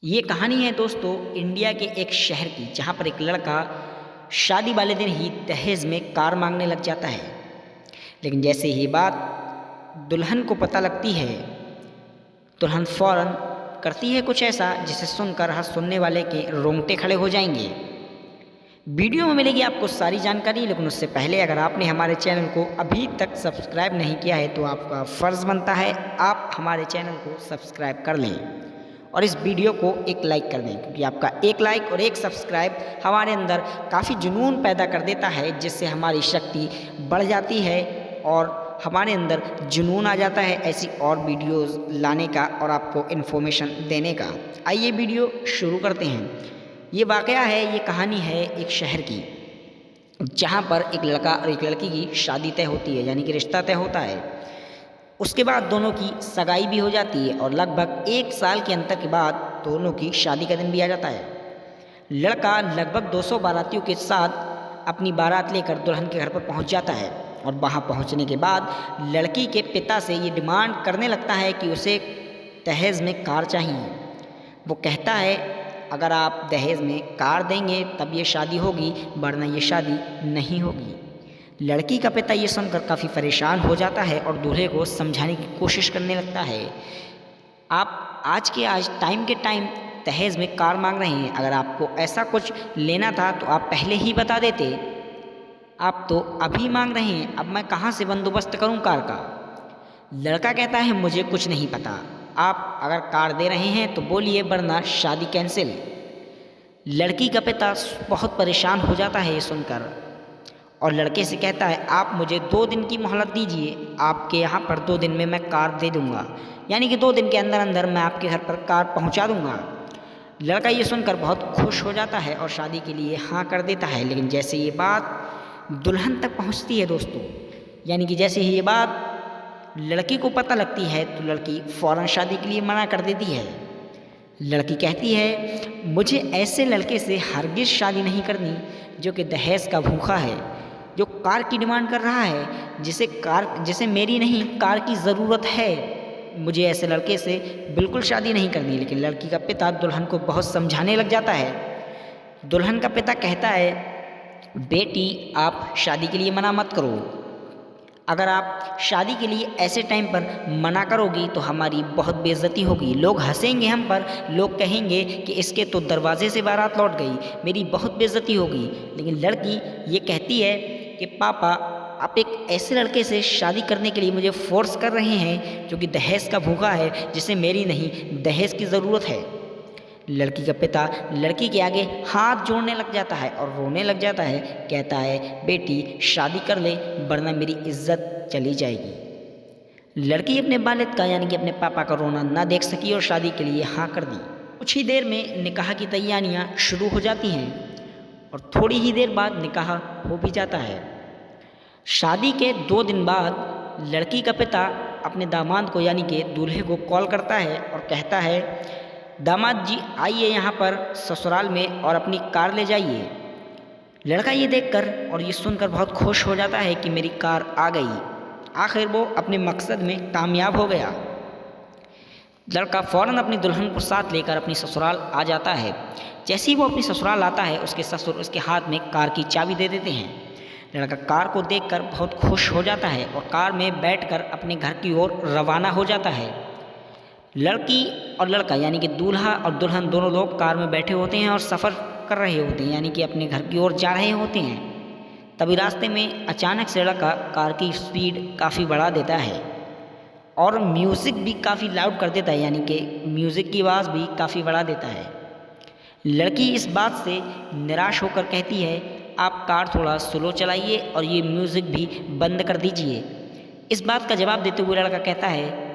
ये कहानी है दोस्तों इंडिया के एक शहर की, जहाँ पर एक लड़का शादी वाले दिन ही दहेज में कार मांगने लग जाता है। लेकिन जैसे ही बात दुल्हन को पता लगती है, दुल्हन फौरन करती है कुछ ऐसा जिसे सुनकर हर सुनने वाले के रोंगटे खड़े हो जाएंगे। वीडियो में मिलेगी आपको सारी जानकारी, लेकिन उससे पहले अगर आपने हमारे चैनल को अभी तक सब्सक्राइब नहीं किया है तो आपका फ़र्ज़ बनता है आप हमारे चैनल को सब्सक्राइब कर लें और इस वीडियो को एक लाइक कर दें, क्योंकि आपका एक लाइक और एक सब्सक्राइब हमारे अंदर काफ़ी जुनून पैदा कर देता है, जिससे हमारी शक्ति बढ़ जाती है और हमारे अंदर जुनून आ जाता है ऐसी और वीडियोस लाने का और आपको इन्फॉर्मेशन देने का। आइए वीडियो शुरू करते हैं। ये वाक़या है, ये कहानी है एक शहर की, जहाँ पर एक लड़का और एक लड़की की शादी तय होती है, यानी कि रिश्ता तय होता है। उसके बाद दोनों की सगाई भी हो जाती है और लगभग 1 साल के अंतर के बाद दोनों की शादी का दिन भी आ जाता है। लड़का लगभग 200 बारातियों के साथ अपनी बारात लेकर दुल्हन के घर पर पहुंच जाता है और वहां पहुंचने के बाद लड़की के पिता से ये डिमांड करने लगता है कि उसे दहेज में कार चाहिए। वो कहता है अगर आप दहेज में कार देंगे तब ये शादी होगी, वरना ये शादी नहीं होगी। लड़की का पिता ये सुनकर काफ़ी परेशान हो जाता है और दूल्हे को समझाने की कोशिश करने लगता है। आप आज टाइम के टाइम दहेज में कार मांग रहे हैं, अगर आपको ऐसा कुछ लेना था तो आप पहले ही बता देते। आप तो अभी मांग रहे हैं, अब मैं कहाँ से बंदोबस्त करूँ कार का। लड़का कहता है मुझे कुछ नहीं पता, आप अगर कार दे रहे हैं तो बोलिए, वरना शादी कैंसिल। लड़की का पिता बहुत परेशान हो जाता है ये सुनकर और लड़के से कहता है आप मुझे 2 दिन की मोहलत दीजिए, आपके यहाँ पर 2 दिन में मैं कार दे दूँगा, यानी कि 2 दिन के अंदर अंदर मैं आपके घर पर कार पहुँचा दूँगा। लड़का ये सुनकर बहुत खुश हो जाता है और शादी के लिए हाँ कर देता है। लेकिन जैसे ये बात दुल्हन तक पहुँचती है दोस्तों, यानी कि जैसे ही ये बात लड़की को पता लगती है तो लड़की फ़ौरन शादी के लिए मना कर देती है। लड़की कहती है मुझे ऐसे लड़के से हरगिज़ शादी नहीं करनी जो कि दहेज का भूखा है, जो कार की डिमांड कर रहा है, जिसे मेरी नहीं कार की ज़रूरत है। मुझे ऐसे लड़के से बिल्कुल शादी नहीं करनी। लेकिन लड़की का पिता दुल्हन को बहुत समझाने लग जाता है। दुल्हन का पिता कहता है बेटी आप शादी के लिए मना मत करो, अगर आप शादी के लिए ऐसे टाइम पर मना करोगी तो हमारी बहुत बेइज्जती होगी, लोग हंसेंगे हम पर, लोग कहेंगे कि इसके तो दरवाजे से बारात लौट गई, मेरी बहुत बेइज्जती होगी। लेकिन लड़की ये कहती है कि पापा आप एक ऐसे लड़के से शादी करने के लिए मुझे फोर्स कर रहे हैं जो कि दहेज का भूखा है, जिसे मेरी नहीं दहेज की ज़रूरत है। लड़की का पिता लड़की के आगे हाथ जोड़ने लग जाता है और रोने लग जाता है। कहता है बेटी शादी कर ले, वरना मेरी इज्जत चली जाएगी। लड़की अपने वालिद का, यानी कि अपने पापा का रोना ना देख सकी और शादी के लिए हाँ कर दी। कुछ ही देर में निकाह की तैयारियां शुरू हो जाती हैं और थोड़ी ही देर बाद निकाह हो भी जाता है। शादी के 2 दिन बाद लड़की का पिता अपने दामाद को, यानी कि दूल्हे को कॉल करता है और कहता है दामाद जी आइए यहाँ पर ससुराल में और अपनी कार ले जाइए। लड़का ये देखकर और ये सुनकर बहुत खुश हो जाता है कि मेरी कार आ गई, आखिर वो अपने मकसद में कामयाब हो गया। लड़का फ़ौरन अपनी दुल्हन को साथ लेकर अपनी ससुराल आ जाता है। जैसे ही वो अपनी ससुराल आता है उसके ससुर उसके हाथ में कार की चाबी दे देते हैं। लड़का कार को देखकर बहुत खुश हो जाता है और कार में बैठकर अपने घर की ओर रवाना हो जाता है। लड़की और लड़का, यानी कि दूल्हा और दुल्हन, दोनों लोग कार में बैठे होते हैं और सफ़र कर रहे होते हैं, यानी कि अपने घर की ओर जा रहे होते हैं। तभी रास्ते में अचानक से लड़का कार की स्पीड काफ़ी बढ़ा देता है और म्यूज़िक भी काफ़ी लाउड कर देता है, यानी कि म्यूज़िक की आवाज़ भी काफ़ी बढ़ा देता है। लड़की इस बात से निराश होकर कहती है आप कार थोड़ा स्लो चलाइए और ये म्यूज़िक भी बंद कर दीजिए। इस बात का जवाब देते हुए लड़का कहता है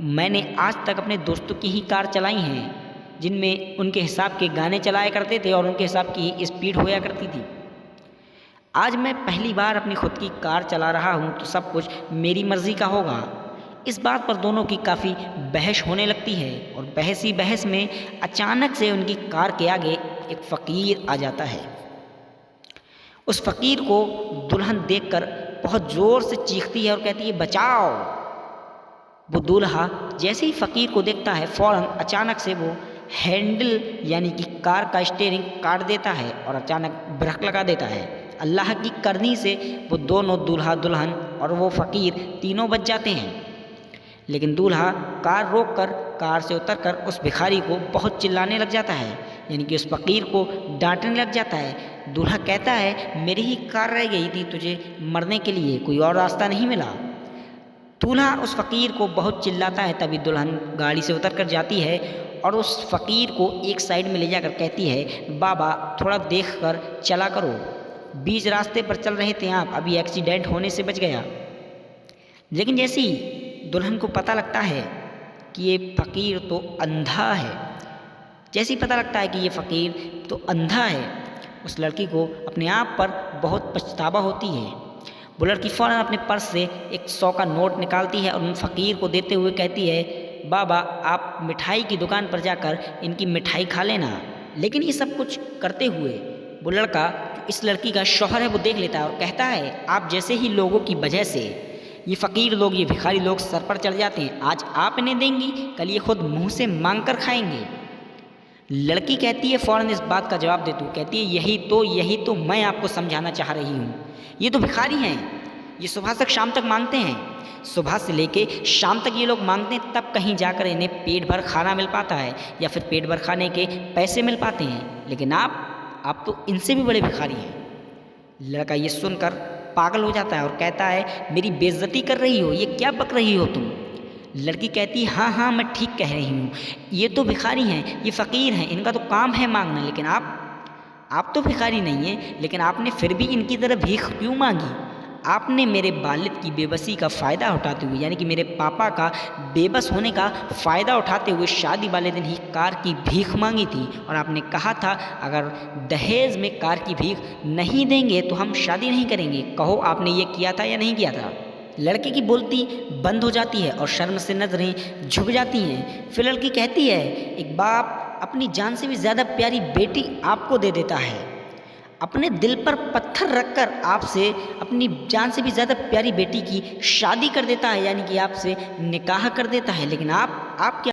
मैंने आज तक अपने दोस्तों की ही कार चलाई हैं, जिनमें उनके हिसाब के गाने चलाया करते थे और उनके हिसाब की स्पीड होया करती थी। आज मैं पहली बार अपनी खुद की कार चला रहा हूँ तो सब कुछ मेरी मर्ज़ी का होगा। इस बात पर दोनों की काफ़ी बहस होने लगती है और बहस ही बहस में अचानक से उनकी कार के आगे एक फ़कीर आ जाता है। उस फ़कीर को दुल्हन देखकर बहुत ज़ोर से चीखती है और कहती है बचाओ। वो दूल्हा जैसे ही फ़कीर को देखता है फ़ौरन अचानक से वो हैंडल यानी कि कार का स्टीयरिंग काट देता है और अचानक ब्रेक लगा देता है। अल्लाह की करनी से वो दोनों दूल्हा दुल्हन और वो फ़कीर तीनों बच जाते हैं। लेकिन दूल्हा कार रोककर कार से उतरकर उस भिखारी को बहुत चिल्लाने लग जाता है, यानी कि उस फ़कीर को डांटने लग जाता है। दूल्हा कहता है मेरी ही कार रह गई थी तुझे मरने के लिए, कोई और रास्ता नहीं मिला। दूल्हा उस फ़कीर को बहुत चिल्लाता है। तभी दुल्हन गाड़ी से उतर कर जाती है और उस फ़कीर को एक साइड में ले जाकर कहती है बाबा थोड़ा देख कर चला करो, बीच रास्ते पर चल रहे थे आप, अभी एक्सीडेंट होने से बच गया। लेकिन जैसे ही दुल्हन को पता लगता है कि ये फ़कीर तो अंधा है, जैसे ही पता लगता है कि ये फ़कीर तो अंधा है, उस लड़की को अपने आप पर बहुत पछतावा होती है। वो लड़की फ़ौरन अपने पर्स से एक 100 का नोट निकालती है और उन फ़कीर को देते हुए कहती है बाबा आप मिठाई की दुकान पर जाकर इनकी मिठाई खा लेना। लेकिन ये सब कुछ करते हुए वो लड़का जो इस लड़की का शौहर है वो देख लेता है और कहता है आप जैसे ही लोगों की वजह से ये फ़कीर लोग, ये भिखारी लोग सर पर चढ़ जाते हैं। आज आप इन्हें देंगी, कल ये खुद मुंह से मांग कर खाएंगे। लड़की कहती है फ़ौरन इस बात का जवाब देती हुई कहती है यही तो मैं आपको समझाना चाह रही हूँ। ये तो भिखारी हैं, ये सुबह से शाम तक मांगते हैं, सुबह से लेके शाम तक ये लोग मांगते हैं, तब कहीं जाकर इन्हें पेट भर खाना मिल पाता है या फिर पेट भर खाने के पैसे मिल पाते हैं। लेकिन आप तो इनसे भी बड़े भिखारी हैं। लड़का ये सुनकर पागल हो जाता है और कहता है मेरी बेइज्जती कर रही हो, ये क्या बक रही हो तुम। लड़की कहती है हाँ मैं ठीक कह रही हूँ, ये तो भिखारी हैं, ये फ़कीर हैं, इनका तो काम है मांगना। लेकिन आप तो भिखारी नहीं हैं, लेकिन आपने फिर भी इनकी तरह भीख क्यों मांगी। आपने मेरे वालिद की बेबसी का फ़ायदा उठाते हुए, यानी कि मेरे पापा का बेबस होने का फ़ायदा उठाते हुए शादी वाले दिन ही कार की भीख मांगी थी और आपने कहा था अगर दहेज में कार की भीख नहीं देंगे तो हम शादी नहीं करेंगे। कहो आपने ये किया था या नहीं किया था। लड़के की बोलती बंद हो जाती है और शर्म से नज़रें झुक जाती हैं। फिर लड़की कहती है एक बाप अपनी जान से भी ज़्यादा प्यारी बेटी आपको दे देता है, अपने दिल पर पत्थर रखकर आपसे अपनी जान से भी ज़्यादा प्यारी बेटी की शादी कर देता है, यानी कि आपसे निकाह कर देता है। लेकिन आप क्या